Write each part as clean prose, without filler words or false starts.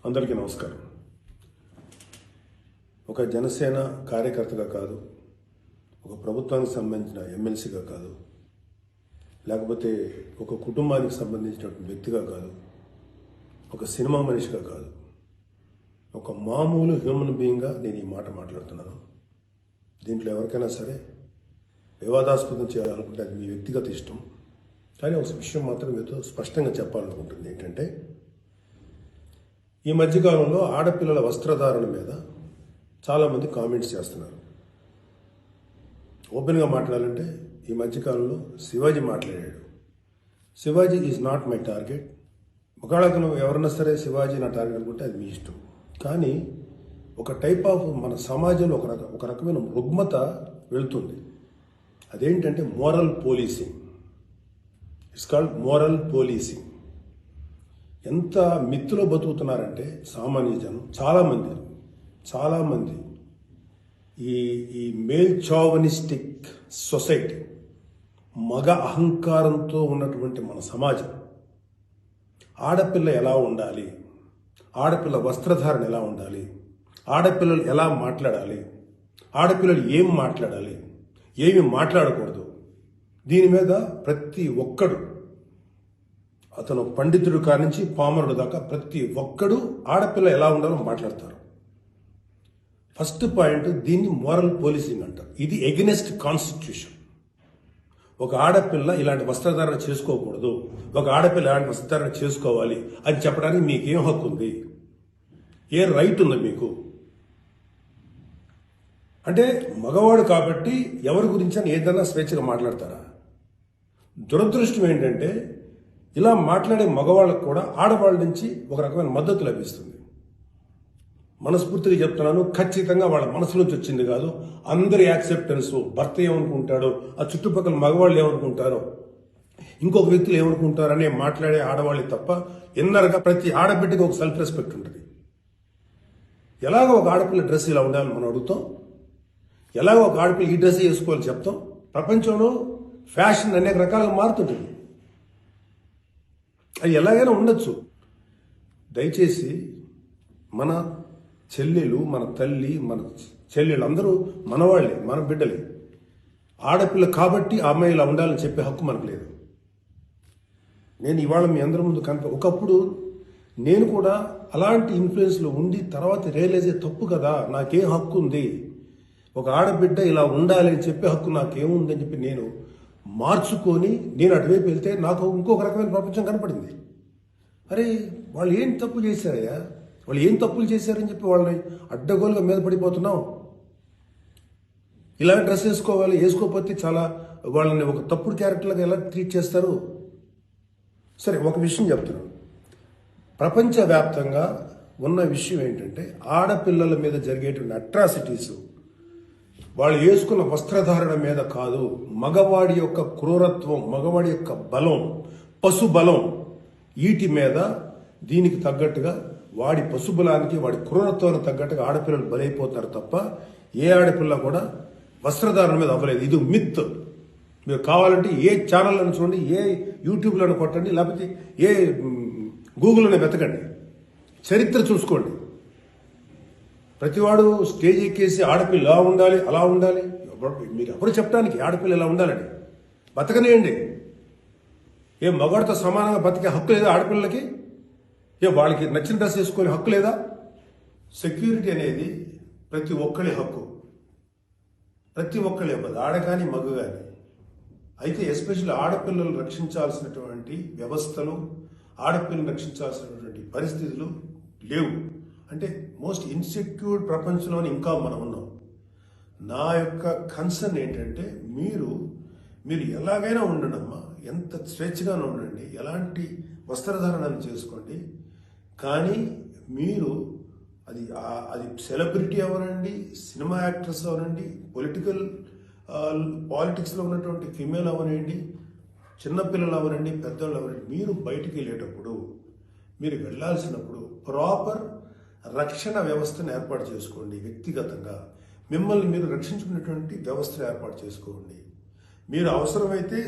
అందరికీ నమస్కారం. ఒక జనసేన కార్యకర్తగా కాదు, ఒక ప్రభుత్వానికి సంబంధించిన ఎమ్మెల్సీగా కాదు, లేకపోతే ఒక కుటుంబానికి సంబంధించినటువంటి వ్యక్తిగా కాదు, ఒక సినిమా మనిషిగా కాదు, ఒక మామూలు హ్యూమన్ బీయింగ్గా నేను ఈ మాట మాట్లాడుతున్నాను. దీంట్లో ఎవరికైనా సరే వివాదాస్పదం చేయాలనుకుంటే అది మీ వ్యక్తిగత ఇష్టం. కానీ ఒక విషయం మాత్రం మీతో స్పష్టంగా చెప్పాలనుకుంటుంది ఏంటంటే, ఈ మధ్యకాలంలో ఆడపిల్లల వస్త్రధారణ మీద చాలామంది కామెంట్స్ చేస్తున్నారు. ఓపెన్గా మాట్లాడాలంటే ఈ మధ్యకాలంలో శివాజీ మాట్లాడాడు. Shivaji is not my target. ఒకవేళ ఎవరన్నా సరే శివాజీ నా టార్గెట్ అనుకుంటే అది మీ ఇష్టం. కానీ ఒక టైప్ ఆఫ్ మన సమాజంలో ఒక రకమైన రుగ్మత వెళుతుంది. అదేంటంటే moral policing. It's called moral policing. ఎంత మిత్తులో బతుకుతున్నారంటే సామాన్య జనం చాలామంది ఈ మేల్ చావనిస్టిక్ సొసైటీ, మగ అహంకారంతో ఉన్నటువంటి మన సమాజం, ఆడపిల్ల ఎలా ఉండాలి, ఆడపిల్ల వస్త్రధారణ ఎలా ఉండాలి, ఆడపిల్లలు ఎలా మాట్లాడాలి, ఆడపిల్లలు ఏం మాట్లాడాలి, ఏమి మాట్లాడకూడదు, దీని మీద ప్రతి ఒక్కడు, అతను పండితుడు కానించి పామరుడు దాకా ప్రతి ఒక్కడు ఆడపిల్ల ఎలా ఉండాలో మాట్లాడతారు. ఫస్ట్ పాయింట్, దీన్ని మోరల్ పోలీసింగ్ అంటారు. ఇది ఎగెనెస్ట్ కాన్స్టిట్యూషన్. ఒక ఆడపిల్ల ఇలాంటి వస్త్రధారణ చేసుకోకూడదు, ఒక ఆడపిల్ల ఇలాంటి వస్త్రధారణ చేసుకోవాలి అని చెప్పడానికి మీకేం హక్కు ఉంది? ఏ రైట్ ఉంది మీకు? అంటే మగవాడు కాబట్టి ఎవరి గురించి అని ఏదైనా స్వేచ్ఛగా మాట్లాడతారా? దురదృష్టం ఏంటంటే ఇలా మాట్లాడే మగవాళ్ళకు కూడా ఆడవాళ్ళ నుంచి ఒక రకమైన మద్దతు లభిస్తుంది. మనస్ఫూర్తిగా చెప్తున్నాను, ఖచ్చితంగా వాళ్ళ మనసు నుంచి వచ్చింది కాదు. అందరి యాక్సెప్టెన్స్, భర్త ఏమనుకుంటాడో, ఆ చుట్టుపక్కల మగవాళ్ళు ఏమనుకుంటారో, ఇంకొక వ్యక్తులు ఏమనుకుంటారనే మాట్లాడే ఆడవాళ్ళే తప్ప ఇన్నరగా ప్రతి ఆడబిడ్డకి ఒక సెల్ఫ్ రెస్పెక్ట్ ఉంటుంది. ఎలాగో ఒక ఆడపిల్ల డ్రెస్ ఇలా ఉండాలని మనం అడుగుతాం, ఎలాగో ఒక ఆడపిల్ల ఈ డ్రెస్ వేసుకోవాలని చెప్తాం. ప్రపంచంలో ఫ్యాషన్ అనేక రకాలుగా మారుతుంటుంది. అది ఎలాగైనా ఉండొచ్చు. దయచేసి మన చెల్లెలు, మన తల్లి, మన చెల్లెలు అందరూ మనవాళ్లే, మన బిడ్డలే. ఆడపిల్ల కాబట్టి ఆ అమ్మాయి ఇలా ఉండాలని చెప్పే హక్కు మనకు లేదు. నేను ఇవాళ మీ అందరి ముందు ఒకప్పుడు నేను కూడా అలాంటి ఇన్ఫ్లుయెన్స్లో ఉండి తర్వాత రియలైజ్ అయ్యే తప్పు కదా, నాకేం హక్కు ఉంది, ఒక ఆడబిడ్డ ఇలా ఉండాలి అని చెప్పే హక్కు నాకేముందని చెప్పి నేను మార్చుకొని నేను అటువైపు వెళ్తే నాకు ఇంకొక రకమైన ప్రపంచం కనపడింది. అరే వాళ్ళు ఏం తప్పులు చేశారయ్యా, వాళ్ళు ఏం తప్పులు చేశారని చెప్పి వాళ్ళని అడ్డగోలుగా మీద పడిపోతున్నాం. ఇలా డ్రెస్ వేసుకోవాలి, వేసుకోకపోతే చాలా వాళ్ళని ఒక తప్పుడు క్యారెక్టర్లుగా ఎలా ట్రీట్ చేస్తారు? సరే, ఒక విషయం చెప్తున్నాను. ప్రపంచవ్యాప్తంగా ఉన్న విషయం ఏంటంటే, ఆడపిల్లల మీద జరిగేటువంటి అట్రాసిటీస్ వాళ్ళు వేసుకున్న వస్త్రధారణ మీద కాదు, మగవాడి యొక్క క్రూరత్వం, మగవాడి యొక్క బలం, పశుబలం, వీటి మీద దీనికి తగ్గట్టుగా వాడి పశుబలానికి, వాడి క్రూరత్వానికి తగ్గట్టుగా ఆడపిల్లలు బలైపోతారు తప్ప ఏ ఆడపిల్ల కూడా వస్త్రధారణ మీద అవ్వలేదు. ఇది మిత్. మీరు కావాలంటే ఏ ఛానల్లను చూడండి, ఏ యూట్యూబ్లను కొట్టండి, లేకపోతే ఏ గూగుల్లోనే వెతకండి, చరిత్ర చూసుకోండి. ప్రతివాడు స్టేజ్ ఎక్కేసి ఆడపిల్ల ఇలా ఉండాలి, అలా ఉండాలి, మీరు ఎవరు చెప్పడానికి ఆడపిల్ల ఇలా ఉండాలని? బతకనేయండి. ఏ మగవాడితో సమానంగా బతికే హక్కు లేదా ఆడపిల్లలకి? ఏ వాళ్ళకి నచ్చిన డ్రెస్ వేసుకునే హక్కు లేదా? సెక్యూరిటీ అనేది ప్రతి ఒక్కరి హక్కు, ప్రతి ఒక్కరి ఇవ్వదు, ఆడ కానీ మగ కానీ. అయితే ఎస్పెషల్లీ ఆడపిల్లలు రక్షించాల్సినటువంటి వ్యవస్థలు, ఆడపిల్లలు రక్షించాల్సినటువంటి పరిస్థితులు లేవు. అంటే మోస్ట్ ఇన్సెక్యూర్డ్ ప్రపంచంలోనే ఇంకా మనం ఉన్నాం. నా యొక్క కన్సర్న్ ఏంటంటే, మీరు ఎలాగైనా ఉండండి అమ్మా, ఎంత స్వేచ్ఛగానే ఉండండి, ఎలాంటి వస్త్రధారణను చేసుకోండి. కానీ మీరు అది సెలబ్రిటీ అవనండి, సినిమా యాక్టర్స్ అవనండి, పాలిటిక్స్లో ఉన్నటువంటి ఫిమేల్ అవనండి, చిన్నపిల్లలు అవనండి, పెద్దవాళ్ళు అవనండి, మీరు బయటికి వెళ్ళేటప్పుడు, మీరు వెళ్ళాల్సినప్పుడు ప్రాపర్ రక్షణ వ్యవస్థను ఏర్పాటు చేసుకోండి. వ్యక్తిగతంగా మిమ్మల్ని మీరు రక్షించుకునేటువంటి వ్యవస్థను ఏర్పాటు చేసుకోండి. మీరు అవసరమైతే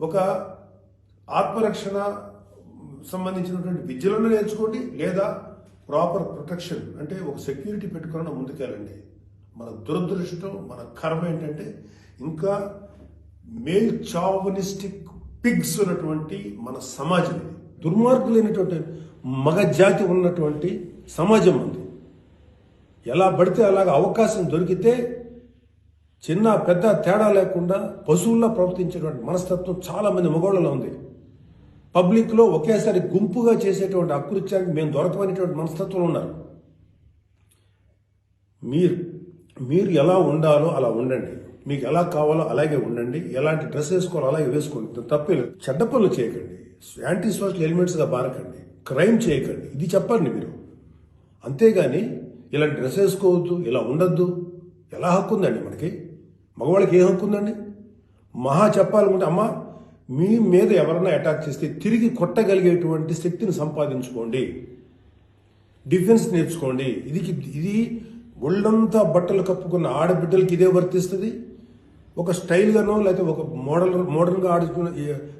ఒక ఆత్మరక్షణ సంబంధించినటువంటి విద్యలను నేర్చుకోండి, లేదా ప్రాపర్ ప్రొటెక్షన్ అంటే ఒక సెక్యూరిటీ పెట్టుకుని ముందుకెళ్ళండి. మన దురదృష్టం, మన కర్మ ఏంటంటే ఇంకా మేల్ చావనిస్టిక్ పిగ్స్ ఉన్నటువంటి మన సమాజం ఇది. దుర్మార్గులైనటువంటి మగ జాతి ఉన్నటువంటి సమాజం ఉంది. ఎలా పడితే అలాగ అవకాశం దొరికితే చిన్న పెద్ద తేడా లేకుండా పశువుల్లో ప్రవర్తించేటువంటి మనస్తత్వం చాలా మంది మగవాళ్ళలో ఉంది. పబ్లిక్లో ఒకేసారి గుంపుగా చేసేటువంటి అకృత్యానికి మేము దొరకమనేటువంటి మనస్తత్వం ఉన్నారు. మీరు ఎలా ఉండాలో అలా ఉండండి, మీకు ఎలా కావాలో అలాగే ఉండండి, ఎలాంటి డ్రెస్ వేసుకోవాలో అలాగే వేసుకోండి. తప్పలేదు. చెడ్డ పనులు చేయకండి, యాంటీ సోషల్ ఎలిమెంట్స్గా బారకండి, క్రైమ్ చేయకండి, ఇది చెప్పండి మీరు. అంతేగాని ఇలాంటి డ్రెస్ వేసుకోవద్దు, ఇలా ఉండొద్దు, ఎలా హక్కు ఉందండి మనకి? మగవాళ్ళకి ఏ హక్కు ఉందండి? మహా చెప్పాలనుకుంటే అమ్మ మీ మీద ఎవరన్నా అటాక్ చేస్తే తిరిగి కొట్టగలిగేటువంటి శక్తిని సంపాదించుకోండి, డిఫెన్స్ నేర్చుకోండి. ఇది ఒళ్ళంతా బట్టలు కప్పుకున్న ఆడబిడ్డలకి ఇదే వర్తిస్తుంది. ఒక స్టైల్గానో లేకపోతే ఒక మోడర్న్గా ఆడుకున్న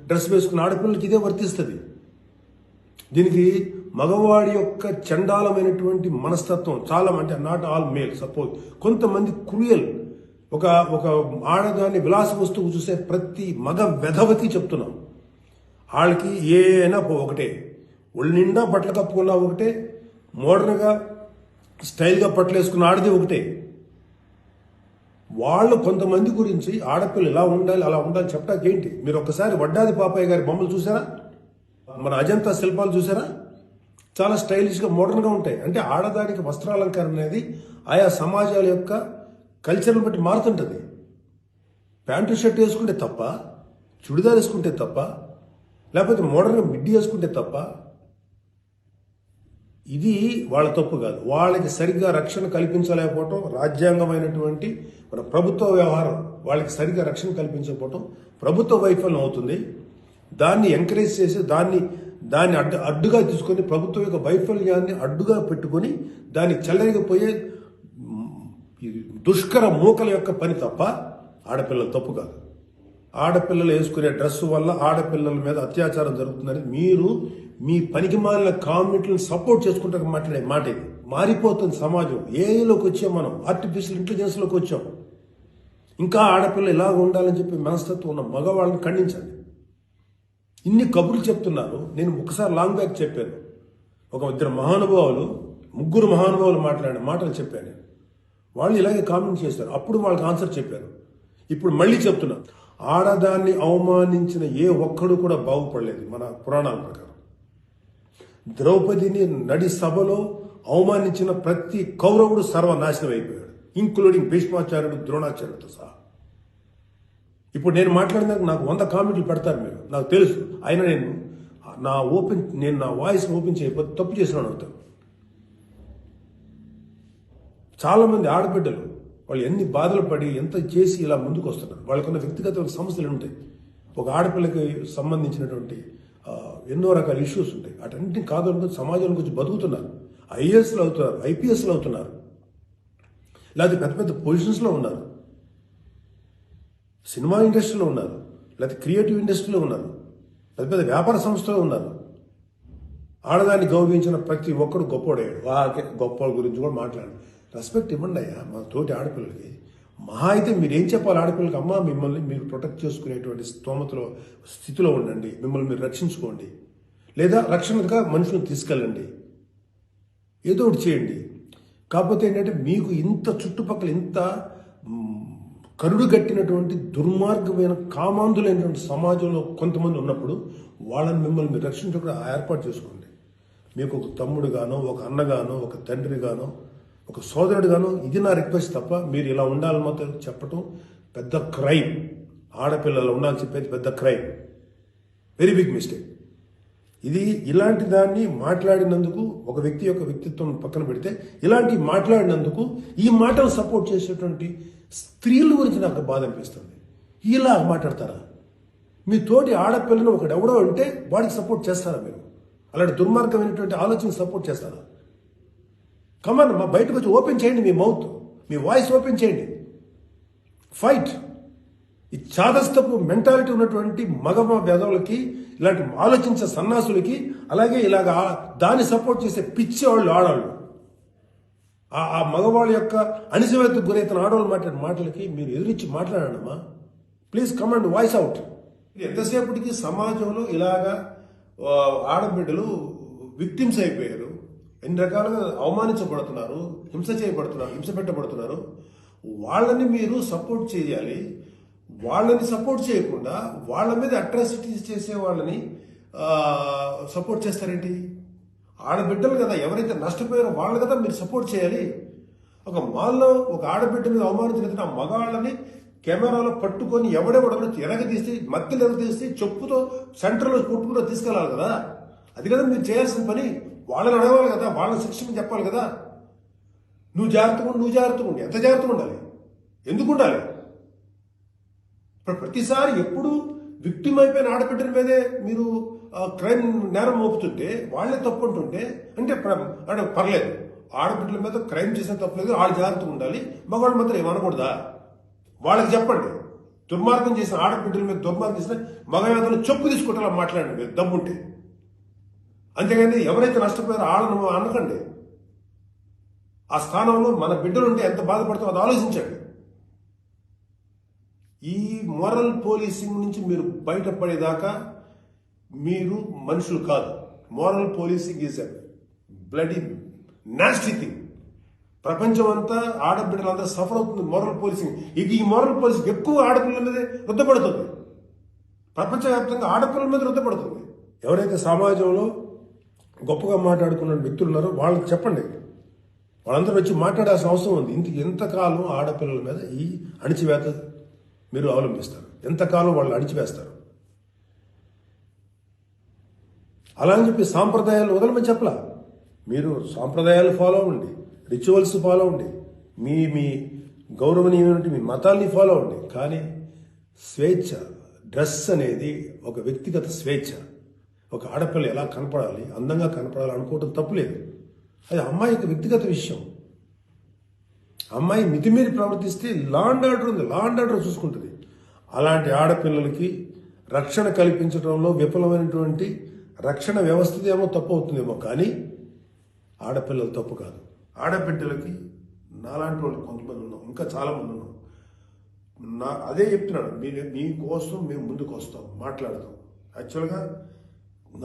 డ్రెస్ వేసుకున్న ఆడపిల్లలకి ఇదే వర్తిస్తుంది. దీనికి మగవాడి యొక్క చండాలమైనటువంటి మనస్తత్వం చాలా, అంటే నాట్ ఆల్ మేల్, సపోజ్ కొంతమంది క్రూయల్, ఒక ఆడదాన్ని విలాస వస్తువు చూసే ప్రతి మగ వెధవకి చెప్తున్నాం, వాళ్ళకి ఏ అయినా ఒకటే, ఒళ్ళు నిండా బట్టలు కప్పుకున్నా ఒకటే, మోడర్న్గా స్టైల్గా బట్టలు వేసుకున్న ఆడది ఒకటే. వాళ్ళు కొంతమంది గురించి ఆడపిల్ల ఇలా ఉండాలి అలా ఉండాలి చెప్పడానికి ఏంటి? మీరు ఒక్కసారి వడ్డాది పాపయ్య గారి బొమ్మలు చూసారా? మన అజంతా శిల్పాలు చూసారా? చాలా స్టైలిష్గా మోడర్న్గా ఉంటాయి. అంటే ఆడదానికి వస్త్రాలంకరణ అనేది ఆయా సమాజాల యొక్క కల్చర్ని బట్టి మారుతుంటుంది. ప్యాంటు షర్ట్ వేసుకుంటే తప్ప, చుడిదార్ వేసుకుంటే తప్ప, లేకపోతే మోడర్న్గా మిడ్డీ వేసుకుంటే తప్ప, ఇది వాళ్ళ తప్పు కాదు. వాళ్ళకి సరిగ్గా రక్షణ కల్పించలేకపోవటం, రాజ్యాంగమైనటువంటి మన ప్రభుత్వ వ్యవహారం వాళ్ళకి సరిగ్గా రక్షణ కల్పించకపోవటం ప్రభుత్వ వైఫల్యం అవుతుంది. దాన్ని ఎంకరేజ్ చేసి దాన్ని అడ్డుగా తీసుకొని ప్రభుత్వం యొక్క వైఫల్యాన్ని అడ్డుగా పెట్టుకొని దాన్ని చెల్లరిగిపోయే దుష్కర మూకల యొక్క పని తప్ప ఆడపిల్లల తప్పు కాదు. ఆడపిల్లలు వేసుకునే డ్రెస్సు వల్ల ఆడపిల్లల మీద అత్యాచారం జరుగుతుందని మీరు మీ పనికి మాలిన కామెంట్లను సపోర్ట్ చేసుకుంటూ మాట్లాడే మాట ఇది. మారిపోతుంది సమాజం. ఏలోకి వచ్చాం మనం, ఆర్టిఫిషియల్ ఇంటెలిజెన్స్లోకి వచ్చాం. ఇంకా ఆడపిల్ల ఇలా ఉండాలని చెప్పి మనస్తత్వం ఉన్న మగవాళ్ళని ఖండించండి. ఇన్ని కబుర్లు చెప్తున్నారు. నేను ఒకసారి లాంగ్ బ్యాక్ చెప్పాను, ముగ్గురు మహానుభావులు మాట్లాడిన మాటలు చెప్పాను. వాళ్ళు ఇలాగే కామెంట్ చేశారు, అప్పుడు వాళ్ళకి ఆన్సర్ చెప్పారు. ఇప్పుడు మళ్ళీ చెప్తున్నా, ఆడదాన్ని అవమానించిన ఏ ఒక్కడు కూడా బాగుపడలేదు. మన పురాణాల ప్రకారం ద్రౌపదిని నడి సభలో అవమానించిన ప్రతి కౌరవుడు సర్వనాశనం అయిపోయాడు, ఇంక్లూడింగ్ భీష్మాచార్యుడు, ద్రోణాచార్యుడితో సహా. ఇప్పుడు నేను మాట్లాడినాక నాకు 100 కామెంట్లు పెడతారు మీరు, నాకు తెలుసు. అయినా నేను నా వాయిస్ ఓపెన్ చేయకపోతే తప్పు చేసినాను అవుతాను. చాలా మంది ఆడబిడ్డలు వాళ్ళు ఎన్ని బాధలు పడి ఎంత చేసి ఇలా ముందుకు వస్తున్నారు. వాళ్ళకున్న వ్యక్తిగత సమస్యలు ఉంటాయి. ఒక ఆడపిల్లకి సంబంధించినటువంటి ఎన్నో రకాల ఇష్యూస్ ఉంటాయి. అటన్నింటినీ కాదనుకుని సమాజంలో కొంచెం బతుకుతున్నారు. ఐఏఎస్లు అవుతున్నారు, ఐపీఎస్లు అవుతున్నారు, లేకపోతే పెద్ద పెద్ద పొజిషన్స్లో ఉన్నారు, సినిమా ఇండస్ట్రీలో ఉన్నారు, లేకపోతే క్రియేటివ్ ఇండస్ట్రీలో ఉన్నారు, పెద్ద పెద్ద వ్యాపార సంస్థలో ఉన్నారు. ఆడదాన్ని గౌరవించిన ప్రతి ఒక్కడు గొప్పోడయ్యాడు. గొప్ప గురించి కూడా మాట్లాడు. రెస్పెక్ట్ ఇవ్వండి అయ్యా మా తోటి ఆడపిల్లలకి. మహా అయితే మీరేం చెప్పాలి ఆడపిల్లలకి? అమ్మ మిమ్మల్ని మీరు ప్రొటెక్ట్ చేసుకునేటువంటి స్థితిలో ఉండండి, మిమ్మల్ని మీరు రక్షించుకోండి, లేదా రక్షణగా మనుషులను తీసుకెళ్ళండి, ఏదో ఒకటి చేయండి. కాకపోతే ఏంటంటే మీకు ఇంత చుట్టుపక్కల ఇంత కరుడు కట్టినటువంటి దుర్మార్గమైన కామాంధులైనటువంటి సమాజంలో కొంతమంది ఉన్నప్పుడు వాళ్ళని మిమ్మల్ని మీరు రక్షించకుండా ఏర్పాటు చేసుకోండి. మీకు ఒక తమ్ముడుగానో, ఒక అన్నగానో, ఒక తండ్రిగానో, ఒక సోదరుడుగానో ఇది నా రిక్వెస్ట్ తప్ప మీరు ఇలా ఉండాలని మాత్రం చెప్పటం పెద్ద క్రైమ్. ఆడపిల్లలు ఉండాలని చెప్పేది పెద్ద క్రైమ్, వెరీ బిగ్ మిస్టేక్. ఇది ఇలాంటి దాన్ని మాట్లాడినందుకు ఒక వ్యక్తి యొక్క వ్యక్తిత్వం పక్కన పెడితే ఇలాంటి మాట్లాడినందుకు ఈ మాటలు సపోర్ట్ చేసేటువంటి స్త్రీల గురించి నాకు బాధ అనిపిస్తుంది. ఇలా మాట్లాడతారా? మీ తోటి ఆడపిల్లను ఒకడెవడో అంటే వాడికి సపోర్ట్ చేస్తారా మీరు? అలాంటి దుర్మార్గమైనటువంటి ఆలోచన సపోర్ట్ చేస్తారా? కమాన్ మా బయటకు వచ్చి ఓపెన్ చేయండి, మీ మౌత్, మీ వాయిస్ ఓపెన్ చేయండి, ఫైట్. ఈ చాదస్తపు మెంటాలిటీ ఉన్నటువంటి మగ వేదవులకి ఇలాంటి ఆలోచించే సన్నాసులకి, అలాగే ఇలాగ దాన్ని సపోర్ట్ చేసే పిచ్చి వాళ్ళు ఆడవాళ్ళు, ఆ మగవాళ్ళ యొక్క అణిచివేతకు గురైతున్న ఆడవాళ్ళు మాట్లాడే మాటలకి మీరు ఎదురించి మాట్లాడమ్మా. Please come and voice out. ఎంతసేపటికి సమాజంలో ఇలాగా ఆడబిడ్డలు విక్టిమ్స్ అయిపోయారు, ఎన్ని రకాలుగా అవమానించబడుతున్నారు, హింస చేయబడుతున్నారు, హింస పెట్టబడుతున్నారు. వాళ్ళని మీరు సపోర్ట్ చేయాలి. వాళ్ళని సపోర్ట్ చేయకుండా వాళ్ళ మీద అట్రాసిటీస్ చేసే వాళ్ళని సపోర్ట్ చేస్తారేంటి? ఆడబిడ్డలు కదా, ఎవరైతే నష్టపోయారో వాళ్ళు కదా మీరు సపోర్ట్ చేయాలి. ఒక మాల్లో ఒక ఆడబిడ్డ మీద అవమానించిన ఆ మగాళ్ళని కెమెరాలో పట్టుకొని ఎవడెవడో ఎరగదీసి, మధ్యలో ఎరగదీసి చెప్పుతో సెంటర్లో కొట్టుకుంటూ తీసుకెళ్ళాలి కదా. అది కదా మీరు చేయాల్సిన పని. వాళ్ళని అడగాలి కదా, వాళ్ళని శిక్షణ చెప్పాలి కదా. నువ్వు జాగ్రత్తగా ఉండి ఎంత జాగ్రత్తగా ఉండాలి? ఎందుకు ఉండాలి? ప్రతిసారి ఎప్పుడు విక్టిమ్ అయిపోయిన ఆడబిడ్డల మీదే మీరు క్రైమ్ నేరం మోపుతుంటే, వాళ్ళే తప్పు అంటుంటే అంటే పర్లేదు, ఆడబిడ్డల మీద క్రైమ్ చేసిన తప్పలేదు, వాళ్ళు జాగ్రత్తగా ఉండాలి, మగవాళ్ళు మాత్రం ఏమనకూడదా? వాళ్ళకి చెప్పండి. దుర్మార్గం చేసిన ఆడబిడ్డల మీద దుర్మార్గం చేసిన మగవేదలు చెప్పు తీసుకుంటా మాట్లాడండి మీరు దమ్ముంటే. అంతేగాని ఎవరైతే నష్టపోయారో వాళ్ళను అనకండి. ఆ స్థానంలో మన బిడ్డలుంటే ఎంత బాధపడతామో అది ఆలోచించండి. ఈ మోరల్ పోలీసింగ్ నుంచి మీరు బయటపడేదాకా మీరు మనుషులు కాదు. Moral policing is a bloody nasty thing. ప్రపంచం అంతా ఆడబిడ్డలంతా సఫర్ అవుతుంది మోరల్ పోలీసింగ్. ఈ మోరల్ పోలీసింగ్ ఎక్కువ ఆడపిల్లల మీదే రుద్దపడుతుంది. ప్రపంచవ్యాప్తంగా ఆడపిల్లల మీద రుద్దపడుతుంది. ఎవరైతే సమాజంలో గొప్పగా మాట్లాడుకున్న వ్యక్తులు ఉన్నారో వాళ్ళకి చెప్పండి. వాళ్ళందరూ వచ్చి మాట్లాడాల్సిన అవసరం ఉంది. ఎంతకాలం ఆడపిల్లల మీద ఈ అణిచివేత మీరు అవలంబిస్తారు? ఎంతకాలం వాళ్ళు అణిచివేస్తారు? అలా అని చెప్పి సాంప్రదాయాలు వదలమని చెప్పలా. మీరు సాంప్రదాయాలు ఫాలో అవ్వండి, రిచువల్స్ ఫాలో అవ్వండి, మీ గౌరవనీయమైన మీ మతాల్ని ఫాలో అవ్వండి. కానీ స్వేచ్ఛ, డ్రెస్ అనేది ఒక వ్యక్తిగత స్వేచ్ఛ. ఒక ఆడపిల్ల ఎలా కనపడాలి, అందంగా కనపడాలి అనుకోవటం తప్పులేదు. అది అమ్మాయి యొక్క వ్యక్తిగత విషయం. అమ్మాయి మితిమీరి ప్రవర్తిస్తే లా అండ్ ఆర్డర్ ఉంది, లా అండ్ ఆర్డర్ చూసుకుంటుంది. అలాంటి ఆడపిల్లలకి రక్షణ కల్పించడంలో విఫలమైనటువంటి రక్షణ వ్యవస్థ ఏమో తప్పు అవుతుందేమో, కానీ ఆడపిల్లలు తప్పు కాదు. ఆడబిడ్డలకి నాలాంటి వాళ్ళు కొంతమంది ఉన్నాం, ఇంకా చాలామంది ఉన్నాం. అదే చెప్తున్నాడు, మీకోసం మేము ముందుకు వస్తాం, మాట్లాడతాం. యాక్చువల్గా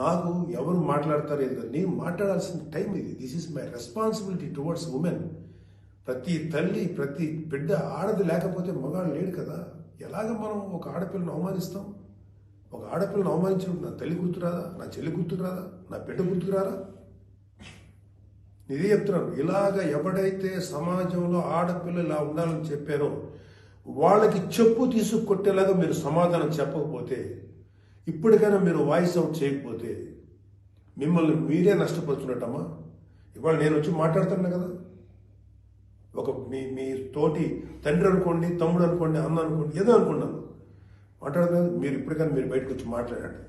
నాకు ఎవరు మాట్లాడతారు ఏదో, నేను మాట్లాడాల్సిన టైం ఇది. This is my responsibility towards women. ప్రతి తల్లి, ప్రతి బిడ్డ, ఆడది లేకపోతే మగాడు లేడు కదా. ఎలాగ మనం ఒక ఆడపిల్లను అవమానిస్తాం? ఒక ఆడపిల్లను అవమానించినప్పుడు నా తల్లి గుర్తురాదా, నా చెల్లి గుర్తురాదా, నా బిడ్డ గుర్తురారా? ఇదే చెప్తున్నాను. ఇలాగ ఎవడైతే సమాజంలో ఆడపిల్ల ఇలా ఉండాలని చెప్పారో వాళ్ళకి చెప్పు తీసుకొట్టేలాగా మీరు సమాధానం చెప్పకపోతే, ఇప్పటికైనా మీరు వాయిస్ అవుట్ చేయకపోతే మిమ్మల్ని మీరే నష్టపరుచున్నట్టమ్మా. ఇవాళ నేను వచ్చి మాట్లాడుతున్నా కదా, ఒక మీ తోటి తండ్రి అనుకోండి, తమ్ముడు అనుకోండి, అన్న అనుకోండి, ఏదో అనుకున్నాను మాట్లాడుతున్నాను. మీరు ఇప్పటికైనా మీరు బయటకు వచ్చి మాట్లాడండి.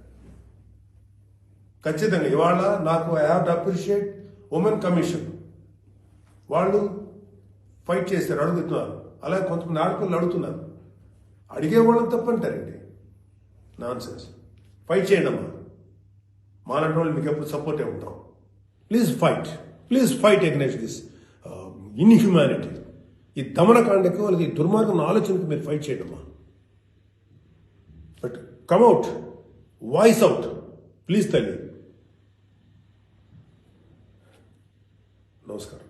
ఖచ్చితంగా ఇవాళ నాకు I have to appreciate women commission. వాళ్ళు ఫైట్ చేస్తారు, అడుగుతున్నారు. అలాగే కొంతమంది ఆడపిల్లలు అడుగుతున్నారు. అడిగే వాళ్ళని తప్పంటారండి, నాన్ సెన్స్. ఫైట్ చేయండి అమ్మా, మాలాంటి వాళ్ళు మీకు ఎప్పుడు సపోర్టే ఉంటాం. Please fight against this inhumanity. ఈ దమనకాండకు వాళ్ళకి ఈ దుర్మార్గం ఆలోచనకు మీరు ఫైట్ చేయండి అమ్మా. But come out, voice out please తల్లి. నమస్కారం.